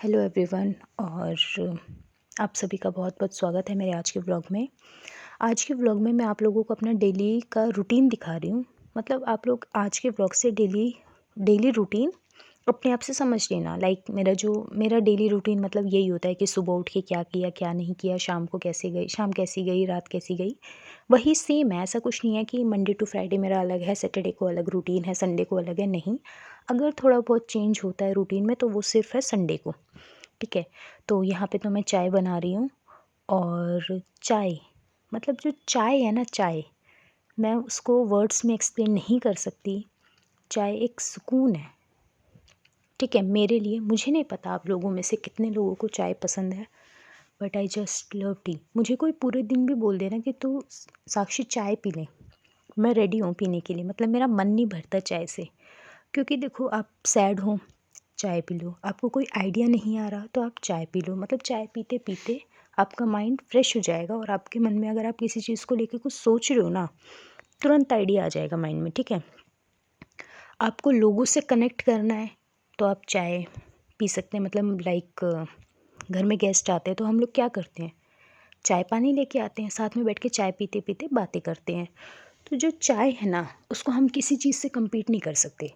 Hello everyone और आप सभी का बहुत बहुत स्वागत है मेरे आज के व्लॉग में। आज के व्लॉग में मैं आप लोगों को अपना डेली का रूटीन दिखा रही हूँ। मतलब आप लोग आज के व्लॉग से डेली डेली रूटीन अपने आप से समझ लेना। मेरा डेली रूटीन मतलब यही होता है कि सुबह उठ के क्या किया क्या नहीं किया, शाम कैसी गई, रात कैसी गई, वही सेम है। ऐसा कुछ नहीं है कि मंडे टू फ्राइडे मेरा अलग है, सैटरडे को अलग रूटीन है, संडे को अलग है। नहीं, अगर थोड़ा बहुत चेंज होता है रूटीन में तो वो सिर्फ है संडे को। ठीक है। तो यहाँ पे तो मैं चाय बना रही हूँ। और चाय मतलब जो चाय है ना, चाय मैं उसको वर्ड्स में एक्सप्लेन नहीं कर सकती। चाय एक सुकून है। ठीक है, मेरे लिए। मुझे नहीं पता आप लोगों में से कितने लोगों को चाय पसंद है, but I just love T. मुझे कोई पूरे दिन भी बोल देना कि तू साक्षी चाय पी ले, मैं रेडी हूँ पीने के लिए। मतलब मेरा मन नहीं भरता चाय से। क्योंकि देखो, आप सैड हो, चाय पी लो। आपको कोई आइडिया नहीं आ रहा तो आप चाय पी लो। मतलब चाय पीते पीते आपका माइंड फ्रेश हो जाएगा और आपके मन में अगर आप किसी चीज़ को लेकर कुछ सोच रहे हो ना, तुरंत आइडिया आ जाएगा माइंड में। ठीक है। आपको लोगों से कनेक्ट करना है तो आप चाय पी सकते हैं। मतलब घर में गेस्ट आते हैं तो हम लोग क्या करते हैं, चाय पानी लेके आते हैं, साथ में बैठ के चाय पीते पीते बातें करते हैं। तो जो चाय है ना, उसको हम किसी चीज़ से compete नहीं कर सकते।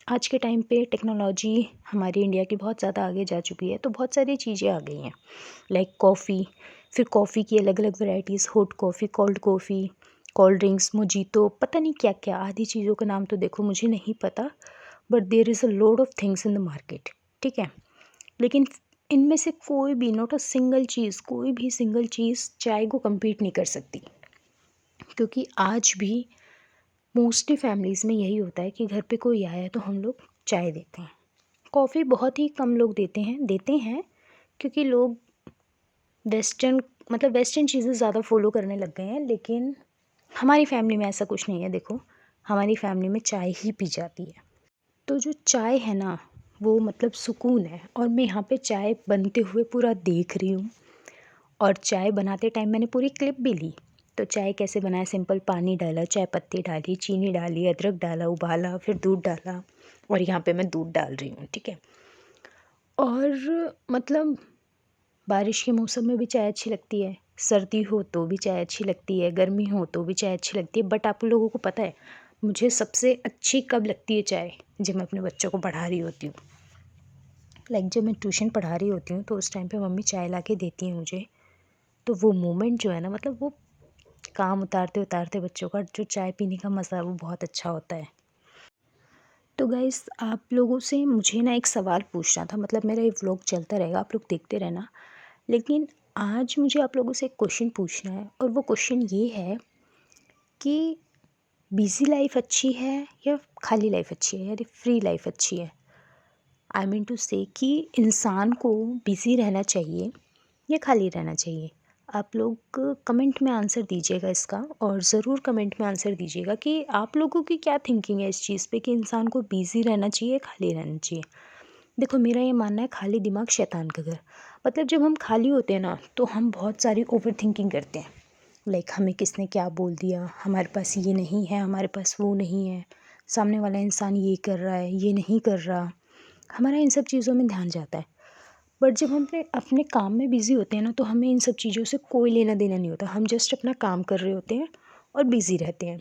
आज के टाइम पे टेक्नोलॉजी हमारी इंडिया की बहुत ज़्यादा आगे जा चुकी है, तो बहुत सारी चीज़ें आ गई हैं। लाइक कॉफ़ी, फिर कॉफ़ी की अलग अलग varieties, hot coffee, cold drinks, mojito, पता नहीं क्या क्या। आधी चीज़ों का नाम तो देखो मुझे नहीं पता, but there is a load of things in the market. ठीक है। लेकिन इनमें से कोई भी, नॉट अ सिंगल चीज़, कोई भी सिंगल चीज़ चाय को compete नहीं कर सकती। क्योंकि आज भी मोस्टली फैमिलीज़ में यही होता है कि घर पे कोई आया है तो हम लोग चाय देते हैं। कॉफ़ी बहुत ही कम लोग देते हैं क्योंकि लोग वेस्टर्न चीज़ें ज़्यादा फॉलो करने लग गए हैं। लेकिन हमारी फैमिली में ऐसा कुछ नहीं है। देखो, हमारी फैमिली में चाय ही पी जाती है। तो जो चाय है ना, वो मतलब सुकून है। और मैं यहाँ पे चाय बनते हुए पूरा देख रही हूँ। और चाय बनाते टाइम मैंने पूरी क्लिप भी ली। तो चाय कैसे बनाया, सिंपल पानी डाला, चाय पत्ती डाली, चीनी डाली, अदरक डाला, उबाला, फिर दूध डाला। और यहाँ पे मैं दूध डाल रही हूँ। ठीक है। और मतलब बारिश के मौसम में भी चाय अच्छी लगती है, सर्दी हो तो भी चाय अच्छी लगती है, गर्मी हो तो भी चाय अच्छी लगती है। बट आप लोगों को पता है मुझे सबसे अच्छी कब लगती है चाय? जब मैं अपने बच्चों को पढ़ा रही होती हूँ। जब मैं ट्यूशन पढ़ा रही होती हूँ तो उस टाइम पे मम्मी चाय ला के देती है मुझे। तो वो मोमेंट जो है ना, मतलब वो काम उतारते उतारते बच्चों का जो चाय पीने का मज़ा है वो बहुत अच्छा होता है। तो गाइस, आप लोगों से मुझे ना एक सवाल पूछना था। मतलब मेरा ये व्लॉग चलता रहेगा, आप लोग देखते रहना। लेकिन आज मुझे आप लोगों से एक क्वेश्चन पूछना है, और वो क्वेश्चन ये है कि बिज़ी लाइफ अच्छी है या खाली लाइफ अच्छी है, या फ्री लाइफ अच्छी है? आई मीन टू से कि इंसान को बिज़ी रहना चाहिए या खाली रहना चाहिए? आप लोग कमेंट में आंसर दीजिएगा इसका, और ज़रूर कमेंट में आंसर दीजिएगा कि आप लोगों की क्या थिंकिंग है इस चीज़ पे कि इंसान को बिज़ी रहना चाहिए, खाली रहना चाहिए। देखो, मेरा ये मानना है, खाली दिमाग शैतान का घर। मतलब जब हम खाली होते हैं ना तो हम बहुत सारी ओवर थिंकिंग करते हैं। हमें किसने क्या बोल दिया, हमारे पास ये नहीं है, हमारे पास वो नहीं है, सामने वाला इंसान ये कर रहा है, ये नहीं कर रहा। हमारा इन सब चीज़ों में ध्यान जाता है। बट जब हम अपने अपने काम में बिज़ी होते हैं ना, तो हमें इन सब चीज़ों से कोई लेना देना नहीं होता। हम जस्ट अपना काम कर रहे होते हैं और बिज़ी रहते हैं।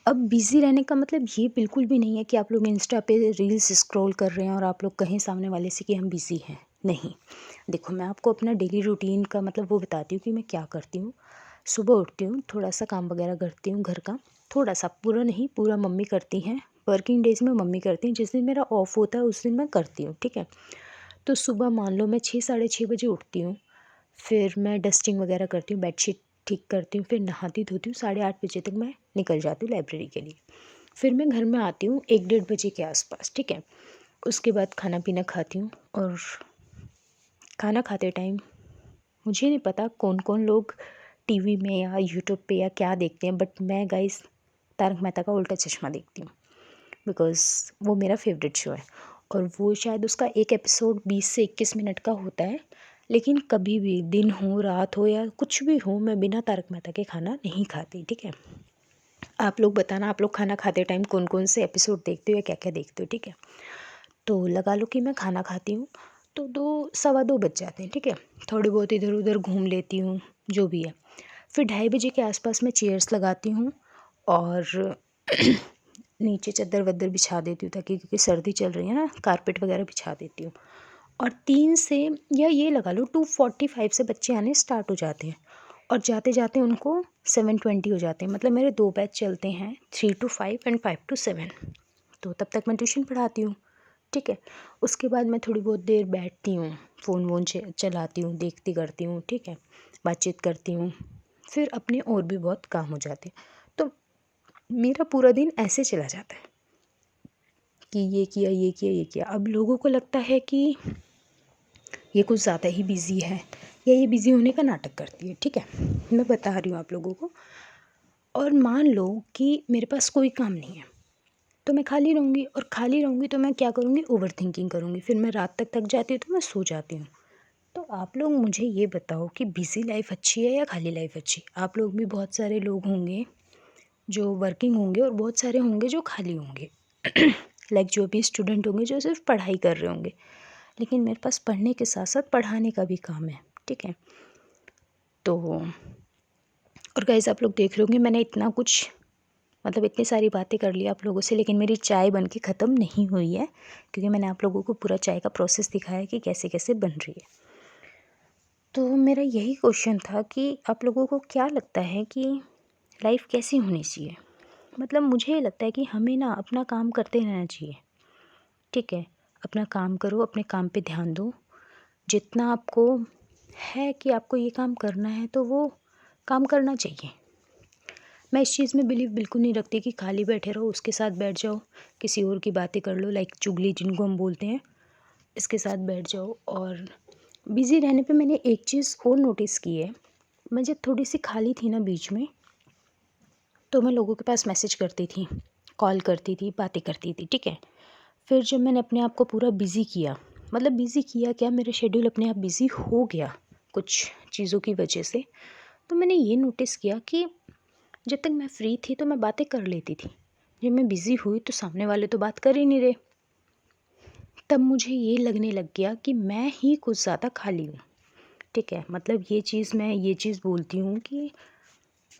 अब बिज़ी रहने का मतलब ये बिल्कुल भी नहीं है कि आप लोग इंस्टा पे रील्स स्क्रॉल कर रहे हैं और आप लोग कहें सामने वाले से कि हम बिज़ी हैं। नहीं। देखो, मैं आपको अपना डेली रूटीन का मतलब वो बताती हूँ कि मैं क्या करती हूँ। सुबह उठती हूँ, थोड़ा सा काम वगैरह करती हूँ घर का। थोड़ा सा, पूरा नहीं, पूरा मम्मी करती हैं। वर्किंग डेज़ में मम्मी करती हैं, जिस दिन मेरा ऑफ होता है उस दिन मैं करती हूँ। ठीक है। तो सुबह मान लो मैं 6 साढ़े 6 बजे उठती हूँ। फिर मैं डस्टिंग वगैरह करती हूँ, बेडशीट ठीक करती हूँ, फिर नहाती धोती हूँ। 8:30 बजे तक मैं निकल जाती हूँ लाइब्रेरी के लिए। फिर मैं घर में आती हूँ 1 डेढ़ बजे के आसपास। ठीक है। उसके बाद खाना पीना खाती हूँ। और खाना खाते टाइम मुझे नहीं पता कौन कौन लोग टीवी में या यूट्यूब पे या क्या देखते हैं, बट मैं गाइस तारक मेहता का उल्टा चश्मा देखती हूँ। बिकॉज़ वो मेरा फेवरेट शो है। और वो शायद उसका एक एपिसोड 20 से 21 मिनट का होता है। लेकिन कभी भी दिन हो, रात हो या कुछ भी हो, मैं बिना तारक मेहता के खाना नहीं खाती। ठीक है। आप लोग बताना, आप लोग खाना खाते टाइम कौन कौन से एपिसोड देखते हो या क्या क्या देखते हो? ठीक है। तो लगा लो कि मैं खाना खाती हूँ तो 2 सवा 2 बज जाते हैं, ठीक है। थोड़ी बहुत इधर उधर घूम लेती हूँ, जो भी है। फिर 2:30 बजे के आसपास मैं चेयर्स लगाती हूँ और नीचे चद्दर वद्दर बिछा देती हूँ, ताकि क्योंकि सर्दी चल रही है ना, कारपेट वगैरह बिछा देती हूँ। और 3 से, या ये लगा लो 2:45 से बच्चे आने स्टार्ट हो जाते हैं और जाते जाते उनको 7:20 हो जाते हैं। मतलब मेरे 2 बैच चलते हैं, 3 to 5 एंड 5 to 7। तो तब तक मैं ट्यूशन पढ़ाती हूँ, ठीक है। उसके बाद मैं थोड़ी बहुत देर बैठती हूँ, फ़ोन वोन चलाती हूँ, देखती करती हूँ, ठीक है, बातचीत करती हूँ। फिर अपने और भी बहुत काम हो जाते हैं। तो मेरा पूरा दिन ऐसे चला जाता है कि ये किया, ये किया, ये किया। अब लोगों को लगता है कि ये कुछ ज़्यादा ही बिज़ी है, या ये बिज़ी होने का नाटक करती है, ठीक है। मैं बता रही हूँ आप लोगों को। और मान लो कि मेरे पास कोई काम नहीं है, तो मैं खाली रहूँगी, और खाली रहूँगी तो मैं क्या करूँगी, ओवरथिंकिंग करूँगी। फिर मैं रात तक थक जाती हूँ तो मैं सो जाती हूँ। तो आप लोग मुझे ये बताओ कि बिज़ी लाइफ़ अच्छी है या खाली लाइफ़ अच्छी? आप लोग भी बहुत सारे लोग होंगे जो वर्किंग होंगे, और बहुत सारे होंगे जो खाली होंगे। लाइक जो भी स्टूडेंट होंगे जो सिर्फ पढ़ाई कर रहे होंगे। लेकिन मेरे पास पढ़ने के साथ साथ पढ़ाने का भी काम है, ठीक है। तो और गाइस, आप लोग देख रहे होंगे मैंने इतना कुछ, मतलब इतनी सारी बातें कर ली आप लोगों से, लेकिन मेरी चाय बन के ख़त्म नहीं हुई है, क्योंकि मैंने आप लोगों को पूरा चाय का प्रोसेस दिखाया है कि कैसे कैसे बन रही है। तो मेरा यही क्वेश्चन था कि आप लोगों को क्या लगता है कि लाइफ कैसी होनी चाहिए? मतलब मुझे लगता है कि हमें ना अपना काम करते रहना चाहिए, ठीक है। अपना काम करो, अपने काम पे ध्यान दो। जितना आपको है कि आपको ये काम करना है तो वो काम करना चाहिए। मैं इस चीज़ में बिलीव बिल्कुल नहीं रखती कि खाली बैठे रहो, उसके साथ बैठ जाओ, किसी और की बातें कर लो, लाइक चुगली जिनको हम बोलते हैं, इसके साथ बैठ जाओ। और बिज़ी रहने पे मैंने एक चीज़ और नोटिस की है। मैं जब थोड़ी सी खाली थी ना बीच में, तो मैं लोगों के पास मैसेज करती थी, कॉल करती थी, बातें करती थी, ठीक है। फिर जब मैंने अपने आप को पूरा बिज़ी किया, मतलब बिज़ी किया क्या, मेरा शेड्यूल अपने आप बिज़ी हो गया कुछ चीज़ों की वजह से, तो मैंने ये नोटिस किया कि जब तक मैं फ्री थी तो मैं बातें कर लेती थी। जब मैं बिज़ी हुई तो सामने वाले तो बात कर ही नहीं रहे। तब मुझे ये लगने लग गया कि मैं ही कुछ ज़्यादा खाली हूँ, ठीक है। मतलब मैं ये चीज़ बोलती हूँ कि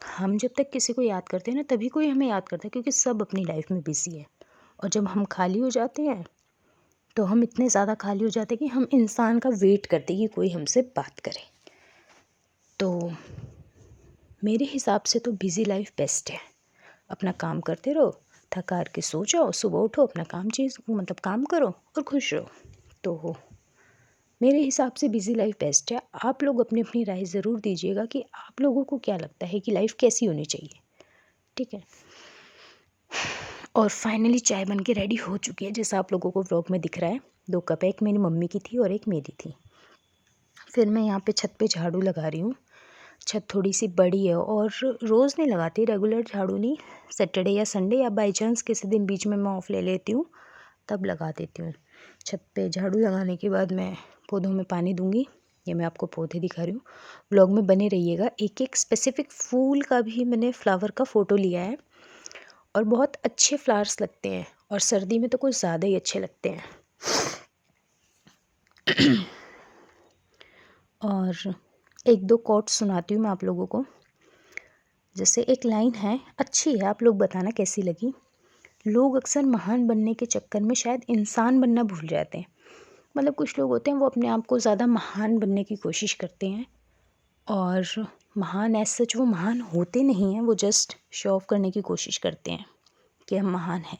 हम जब तक किसी को याद करते हैं ना, तभी कोई हमें याद करता है, क्योंकि सब अपनी लाइफ में बिज़ी है। और जब हम खाली हो जाते हैं तो हम इतने ज़्यादा खाली हो जाते हैं कि हम इंसान का वेट करते हैं कि कोई हमसे बात करे। तो मेरे हिसाब से तो बिज़ी लाइफ बेस्ट है। अपना काम करते रहो, थक हार के सो जाओ, सुबह उठो, अपना काम करो और खुश रहो। तो मेरे हिसाब से बिज़ी लाइफ बेस्ट है। आप लोग अपनी अपनी राय ज़रूर दीजिएगा कि आप लोगों को क्या लगता है कि लाइफ कैसी होनी चाहिए, ठीक है। और फाइनली चाय बन के रेडी हो चुकी है, जैसा आप लोगों को व्लॉग में दिख रहा है। 2 कप है, एक मेरी मम्मी की थी और एक मेरी थी। फिर मैं यहाँ पे छत पे झाड़ू लगा रही हूँ। छत थोड़ी सी बड़ी है और रोज़ नहीं लगाती, रेगुलर झाड़ू नहीं, सैटरडे या संडे या बाई चांस किसी दिन बीच में मैं ऑफ़ ले लेती हूँ, तब लगा देती हूँ। छत पे झाड़ू लगाने के बाद मैं पौधों में पानी दूँगी। ये मैं आपको पौधे दिखा रही हूँ, व्लॉग में बने रहिएगा। एक एक स्पेसिफ़िक फूल का भी मैंने फ्लावर का फ़ोटो लिया है, और बहुत अच्छे फ्लावर्स लगते हैं, और सर्दी में तो कुछ ज़्यादा ही अच्छे लगते हैं। और 1-2 कोट सुनाती हूँ मैं आप लोगों को। जैसे एक लाइन है, अच्छी है, आप लोग बताना कैसी लगी। लोग अक्सर महान बनने के चक्कर में शायद इंसान बनना भूल जाते हैं। मतलब कुछ लोग होते हैं वो अपने आप को ज़्यादा महान बनने की कोशिश करते हैं, और महान एज़ सच वो महान होते नहीं हैं, वो जस्ट शो ऑफ करने की कोशिश करते हैं कि हम महान हैं।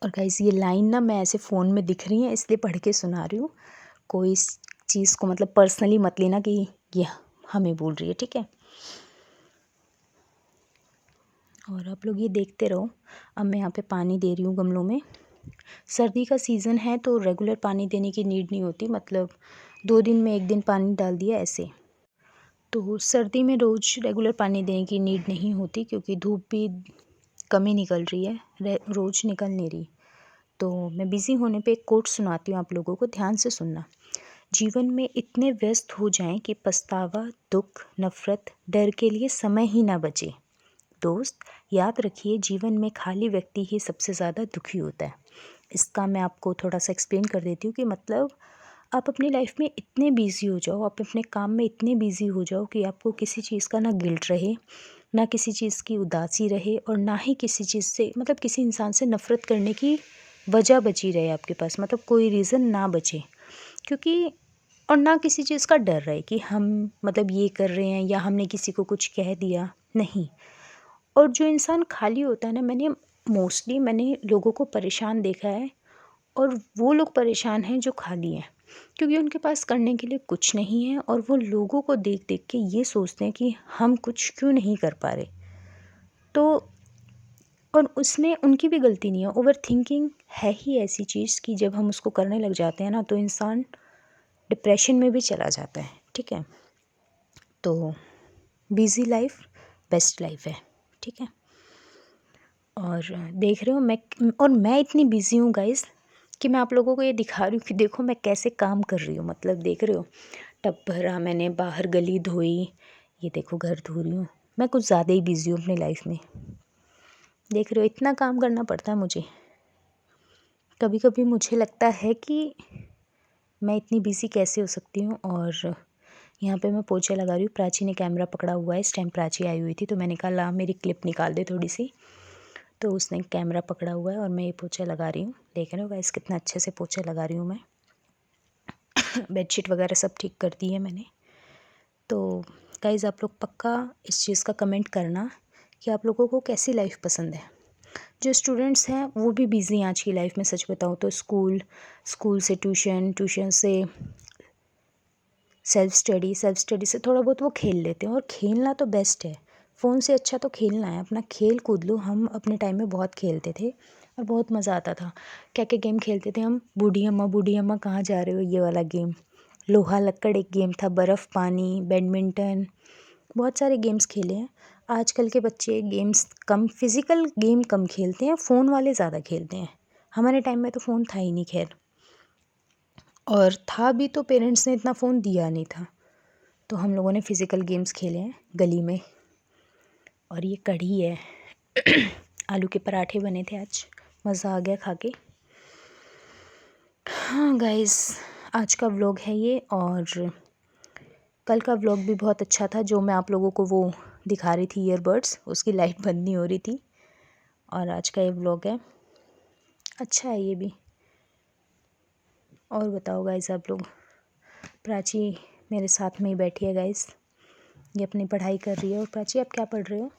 और गाइस, ये लाइन ना मैं ऐसे फ़ोन में दिख रही है इसलिए पढ़ के सुना रही हूँ। कोई इस चीज़ को मतलब पर्सनली मत लेना कि ये हमें बोल रही है, ठीक है। और आप लोग ये देखते रहो। अब मैं यहाँ पे पानी दे रही हूँ गमलों में। सर्दी का सीज़न है तो रेगुलर पानी देने की नीड नहीं होती, मतलब 2 दिन में 1 दिन पानी डाल दिया ऐसे। तो सर्दी में रोज़ रेगुलर पानी देने की नीड नहीं होती, क्योंकि धूप भी कम ही निकल रही है, रोज़ निकल नहीं रही। तो मैं बिज़ी होने पे एक कोट सुनाती हूँ आप लोगों को, ध्यान से सुनना। जीवन में इतने व्यस्त हो जाएं कि पछतावा, दुख, नफ़रत, डर के लिए समय ही ना बचे। दोस्त, याद रखिए, जीवन में खाली व्यक्ति ही सबसे ज़्यादा दुखी होता है। इसका मैं आपको थोड़ा सा एक्सप्लेन कर देती हूँ कि मतलब आप अपनी लाइफ में इतने बिज़ी हो जाओ, आप अपने काम में इतने बिज़ी हो जाओ कि आपको किसी चीज़ का ना गिल्ट रहे, ना किसी चीज़ की उदासी रहे, और ना ही किसी चीज़ से मतलब किसी इंसान से नफ़रत करने की वजह बची रहे आपके पास, मतलब कोई रीज़न ना बचे। क्योंकि और ना किसी चीज़ का डर रहे कि हम मतलब ये कर रहे हैं या हमने किसी को कुछ कह दिया, नहीं। और जो इंसान खाली होता है ना, मैंने लोगों को परेशान देखा है, और वो लोग परेशान हैं जो खाली हैं, क्योंकि उनके पास करने के लिए कुछ नहीं है, और वो लोगों को देख देख के ये सोचते हैं कि हम कुछ क्यों नहीं कर पा रहे। तो और उसमें उनकी भी गलती नहीं है। ओवर थिंकिंग है ही ऐसी चीज़ कि जब हम उसको करने लग जाते हैं ना, तो इंसान डिप्रेशन में भी चला जाता है। ठीक है, तो बिज़ी लाइफ बेस्ट लाइफ है। ठीक है, और देख रहे हो मैं इतनी बिज़ी हूँ गाइस कि मैं आप लोगों को ये दिखा रही हूँ कि देखो मैं कैसे काम कर रही हूँ। मतलब देख रहे हो, टब भरा मैंने, बाहर गली धोई, ये देखो घर धो रही हूँ। मैं कुछ ज़्यादा ही बिज़ी हूँ अपनी लाइफ में। देख रहे हो, इतना काम करना पड़ता है मुझे। कभी कभी मुझे लगता है कि मैं इतनी बिज़ी कैसे हो सकती हूँ। और यहाँ पे मैं पोछा लगा रही हूँ। प्राची ने कैमरा पकड़ा हुआ है, इस टाइम प्राची आई हुई थी, तो मैंने कहा ला मेरी क्लिप निकाल दे थोड़ी सी। तो उसने कैमरा पकड़ा हुआ है और मैं ये पोछा लगा रही हूँ। देख रहे हो गाइस कितना अच्छे से पोछा लगा रही हूँ मैं। बेडशीट वगैरह सब ठीक कर दी है मैंने। तो गाइस आप लोग पक्का इस चीज़ का कमेंट करना कि आप लोगों को कैसी लाइफ पसंद है। जो स्टूडेंट्स हैं वो भी बिज़ी हैं आज की लाइफ में, सच बताऊँ तो। स्कूल से ट्यूशन, ट्यूशन से सेल्फ़ स्टडी से थोड़ा बहुत वो खेल लेते हैं, और खेलना तो बेस्ट है। फ़ोन से अच्छा तो खेलना है, अपना खेल कूद लो। हम अपने टाइम में बहुत खेलते थे और बहुत मज़ा आता था। क्या क्या गेम खेलते थे हम, बूढ़ी अम्मा कहाँ जा रहे हो, ये वाला गेम। लोहा लक्कड़ एक गेम था, बर्फ़ पानी, बैडमिंटन, बहुत सारे गेम्स खेले हैं। आजकल के बच्चे गेम्स कम, फिज़िकल गेम कम खेलते हैं, फ़ोन वाले ज़्यादा खेलते हैं। हमारे टाइम में तो फ़ोन था ही नहीं खैर, और था भी तो पेरेंट्स ने इतना फ़ोन दिया नहीं था। तो हम लोगों ने फ़िज़िकल गेम्स खेले हैं गली में। और ये कढ़ी है आलू के पराठे बने थे आज, मज़ा आ गया खा के। हाँ गाइस, आज का व्लॉग है ये। और कल का व्लॉग भी बहुत अच्छा था, जो मैं आप लोगों को वो दिखा रही थी ईयरबड्स, उसकी लाइट बंद नहीं हो रही थी। और आज का ये व्लॉग है, अच्छा है ये भी। और बताओ गाइस आप लोग। प्राची मेरे साथ में ही बैठी है गाइस, ये अपनी पढ़ाई कर रही है। और प्राची आप क्या पढ़ रहे हो?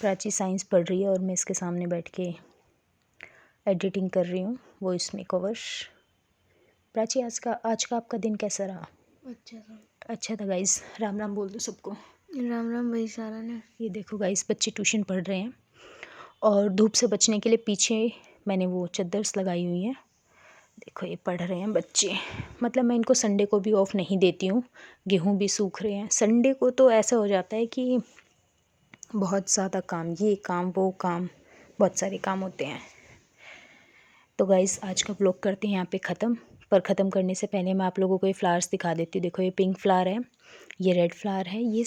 प्राची साइंस पढ़ रही है, और मैं इसके सामने बैठ के एडिटिंग कर रही हूँ वॉइस मेकओवर। प्राची आज का आपका दिन कैसा रहा? अच्छा था गाइस। राम राम बोल दो सबको। राम राम भाई सारा ने। ये देखो गाइस, बच्चे ट्यूशन पढ़ रहे हैं, और धूप से बचने के लिए पीछे मैंने वो चद्दर्स लगाई हुई हैं। देखो ये पढ़ रहे हैं बच्चे। मतलब मैं इनको संडे को भी ऑफ नहीं देती हूँ। गेहूँ भी सूख रहे हैं। संडे को तो ऐसा हो जाता है कि बहुत ज़्यादा काम, ये काम वो काम, बहुत सारे काम होते हैं। तो गाइस आज का व्लॉग करते हैं यहाँ पे ख़त्म। पर ख़त्म करने से पहले मैं आप लोगों को ये फ्लावर्स दिखा देती हूँ। देखो ये पिंक फ्लावर है, ये रेड फ्लावर है। ये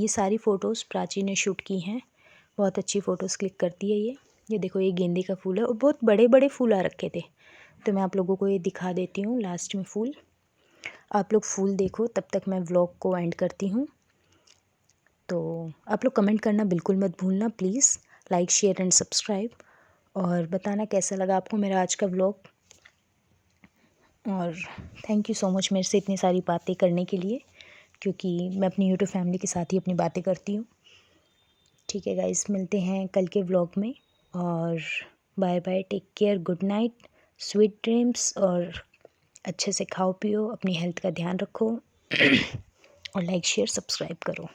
सारी फ़ोटोज़ प्राची ने शूट की हैं। बहुत अच्छी फ़ोटोज़ क्लिक करती है ये देखो ये गेंदे का फूल है, और बहुत बड़े बड़े फूल आ रखे थे, तो मैं आप लोगों को ये दिखा देती हूँ लास्ट में फूल। आप लोग फूल देखो, तब तक मैं व्लॉग को एंड करती हूँ। तो आप लोग कमेंट करना बिल्कुल मत भूलना please. Like share and subscribe, और बताना कैसा लगा आपको मेरा आज का व्लॉग। और थैंक यू सो मच मेरे से इतनी सारी बातें करने के लिए, क्योंकि मैं अपनी यूट्यूब फैमिली के साथ ही अपनी बातें करती हूँ। ठीक है गाइस, मिलते हैं कल के व्लॉग में, और bye bye, take care, good night, sweet dreams. और अच्छे से खाओ पियो, अपनी हेल्थ का ध्यान रखो, और लाइक शेयर सब्सक्राइब करो।